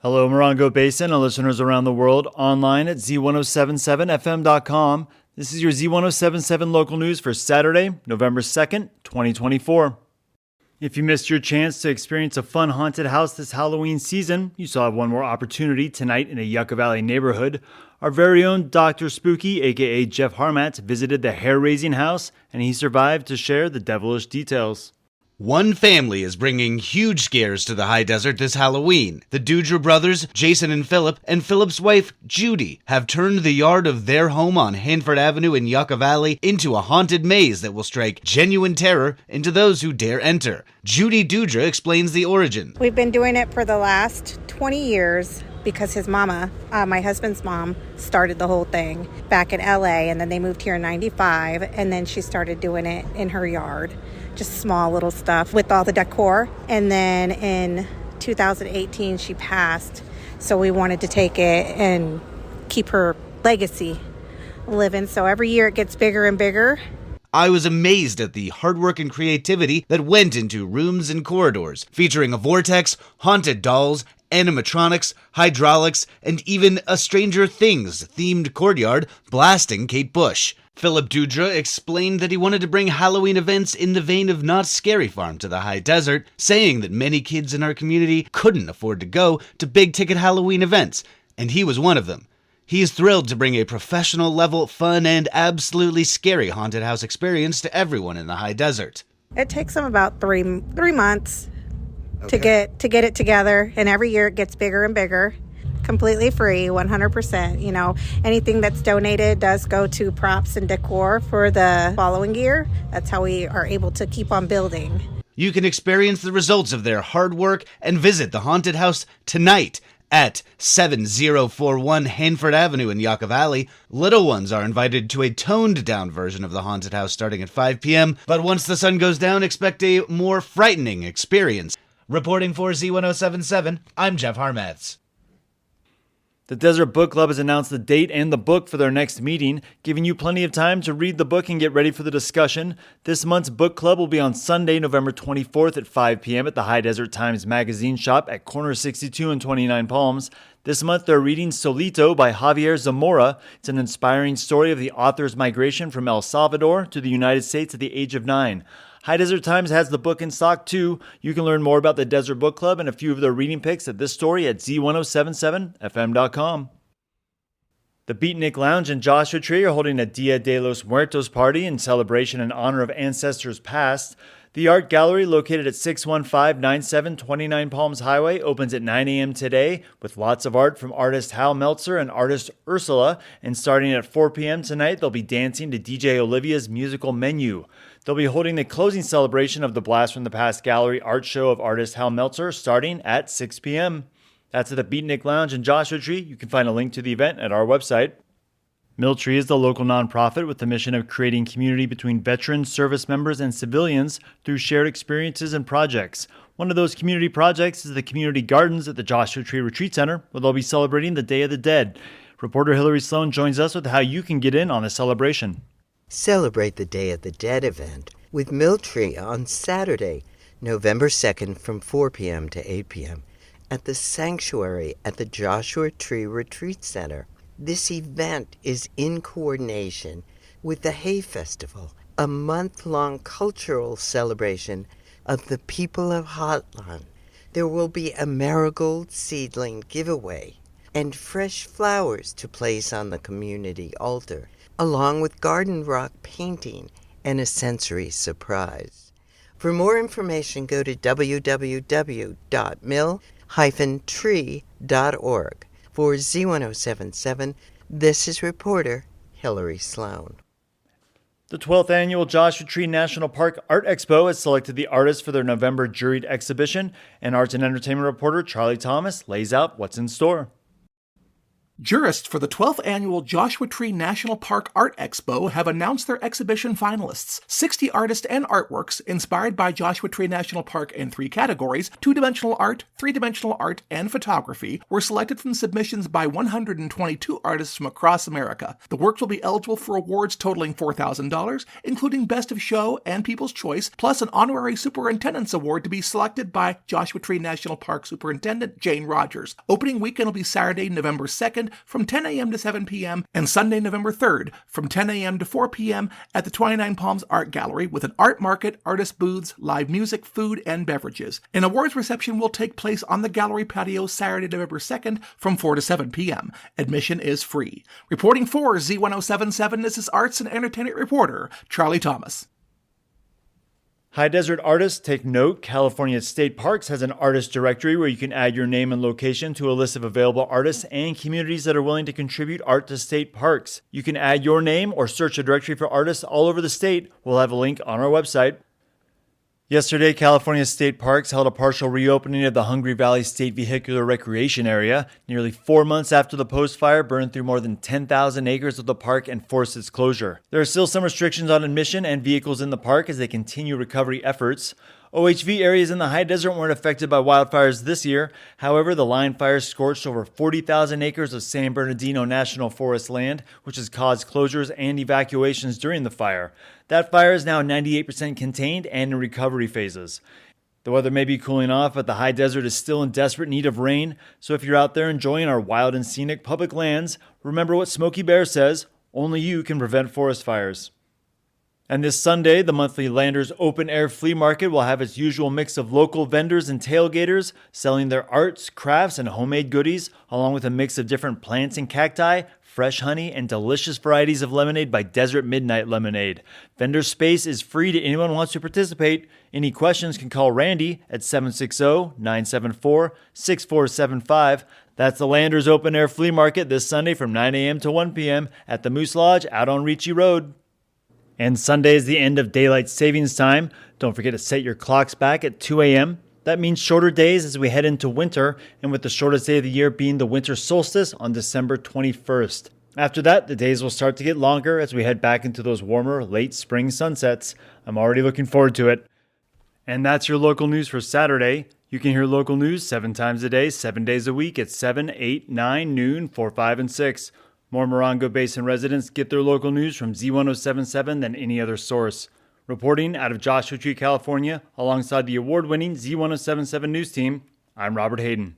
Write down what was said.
Hello, Morongo Basin and listeners around the world, online at Z107.7fm.com. This is your Z107.7 local news for Saturday, November 2nd, 2024. If you missed your chance to experience a fun haunted house this Halloween season, you still have one more opportunity tonight in a Yucca Valley neighborhood. Our very own Dr. Spooky, aka Jeff Harmat, visited the hair-raising house, and he survived to share the devilish details. One family is bringing huge scares to the high desert this Halloween. The Dudra brothers, Jason and Philip's wife, Judy, have turned the yard of their home on Hanford Avenue in Yucca Valley into a haunted maze that will strike genuine terror into those who dare enter. Judy Dudra explains the origin. We've been doing it for the last 20 years because his mama, my husband's mom, started the whole thing back in LA, and then they moved here in 95, and then she started doing it in her yard. Just small little stuff with all the decor. And then in 2018, she passed. So we wanted to take it and keep her legacy living. So every year it gets bigger and bigger. I was amazed at the hard work and creativity that went into rooms and corridors, featuring a vortex, haunted dolls, animatronics, hydraulics, and even a Stranger Things-themed courtyard blasting Kate Bush. Philip Dudra explained that he wanted to bring Halloween events in the vein of Knott's Scary Farm to the high desert, saying that many kids in our community couldn't afford to go to big-ticket Halloween events, and he was one of them. He is thrilled to bring a professional-level, fun, and absolutely scary haunted house experience to everyone in the high desert. It takes them about three months to get it together, and every year it gets bigger and bigger. Completely free, 100%. You know, anything that's donated does go to props and decor for the following year. That's how we are able to keep on building. You can experience the results of their hard work and visit the haunted house tonight at 7041 Hanford Avenue in Yucca Valley. Little ones are invited to a toned-down version of the haunted house starting at 5 p.m., but once the sun goes down, expect a more frightening experience. Reporting for Z107.7, I'm Jeff Harmatz. The Desert Book Club has announced the date and the book for their next meeting, giving you plenty of time to read the book and get ready for the discussion. This month's book club will be on Sunday, November 24th at 5 p.m. at the High Desert Times magazine shop at corner 62 and 29 Palms. This month they're reading Solito by Javier Zamora. It's an inspiring story of the author's migration from El Salvador to the United States at the age of 9. High Desert Times has the book in stock too. You can learn more about the Desert Book Club and a few of their reading picks at this story at Z107.7fm.com. The Beatnik Lounge in Joshua Tree are holding a Dia de los Muertos party in celebration in honor of ancestors past. The art gallery, located at 61597 29 Palms Highway, opens at 9 a.m. today with lots of art from artist Hal Meltzer and artist Ursula. And starting at 4 p.m. tonight, they'll be dancing to DJ Olivia's musical Menu. They'll be holding the closing celebration of the Blast from the Past Gallery art show of artist Hal Meltzer starting at 6 p.m. That's at the Beatnik Lounge in Joshua Tree. You can find a link to the event at our website. Milltree is the local nonprofit with the mission of creating community between veterans, service members, and civilians through shared experiences and projects. One of those community projects is the Community Gardens at the Joshua Tree Retreat Center, where they'll be celebrating the Day of the Dead. Reporter Hillary Sloan joins us with how you can get in on the celebration. Celebrate the Day of the Dead event with Milltree on Saturday, November 2nd from 4 p.m. to 8 p.m. at the Sanctuary at the Joshua Tree Retreat Center. This event is in coordination with the Hay Festival, a month-long cultural celebration of the people of Hotlan. There will be a marigold seedling giveaway and fresh flowers to place on the community altar, along with garden rock painting and a sensory surprise. For more information, go to www.mill-tree.org. For Z107.7, this is reporter Hillary Sloan. The 12th Annual Joshua Tree National Park Art Expo has selected the artists for their November juried exhibition, and arts and entertainment reporter Charlie Thomas lays out what's in store. Jurists for the 12th Annual Joshua Tree National Park Art Expo have announced their exhibition finalists. 60 artists and artworks inspired by Joshua Tree National Park in 3 categories, 2-dimensional art, 3-dimensional art, and photography, were selected from submissions by 122 artists from across America. The works will be eligible for awards totaling $4,000, including Best of Show and People's Choice, plus an honorary Superintendent's Award to be selected by Joshua Tree National Park Superintendent Jane Rogers. Opening weekend will be Saturday, November 2nd from 10 a.m. to 7 p.m. and Sunday, November 3rd from 10 a.m. to 4 p.m. at the 29 Palms Art Gallery with an art market, artist booths, live music, food, and beverages. An awards reception will take place on the gallery patio Saturday, November 2nd from 4 to 7 p.m. Admission is free. Reporting for Z107.7, this is arts and entertainment reporter Charlie Thomas. High Desert artists, take note, California State Parks has an artist directory where you can add your name and location to a list of available artists and communities that are willing to contribute art to state parks. You can add your name or search a directory for artists all over the state. We'll have a link on our website. Yesterday, California State Parks held a partial reopening of the Hungry Valley State Vehicular Recreation Area, nearly 4 months after the Post Fire burned through more than 10,000 acres of the park and forced its closure. There are still some restrictions on admission and vehicles in the park as they continue recovery efforts. OHV areas in the high desert weren't affected by wildfires this year. However, the line fires scorched over 40,000 acres of San Bernardino National Forest land, which has caused closures and evacuations during the fire. That fire is now 98% contained and in recovery phases. The weather may be cooling off, but the high desert is still in desperate need of rain. So if you're out there enjoying our wild and scenic public lands, remember what Smokey Bear says, only you can prevent forest fires. And this Sunday, the monthly Landers Open Air Flea Market will have its usual mix of local vendors and tailgaters selling their arts, crafts, and homemade goodies, along with a mix of different plants and cacti, fresh honey, and delicious varieties of lemonade by Desert Midnight Lemonade. Vendor space is free to anyone who wants to participate. Any questions can call Randy at 760-974-6475. That's the Landers Open Air Flea Market this Sunday from 9 a.m. to 1 p.m. at the Moose Lodge out on Ricci Road. And Sunday is the end of daylight savings time. Don't forget to set your clocks back at 2 a.m. That means shorter days as we head into winter, and with the shortest day of the year being the winter solstice on December 21st. After that, the days will start to get longer as we head back into those warmer late spring sunsets. I'm already looking forward to it. And that's your local news for Saturday. You can hear local news 7 times a day, 7 days a week at 7, 8, 9, noon, 4, 5, and 6. More Morongo Basin residents get their local news from Z107.7 than any other source. Reporting out of Joshua Tree, California, alongside the award-winning Z107.7 News team, I'm Robert Hayden.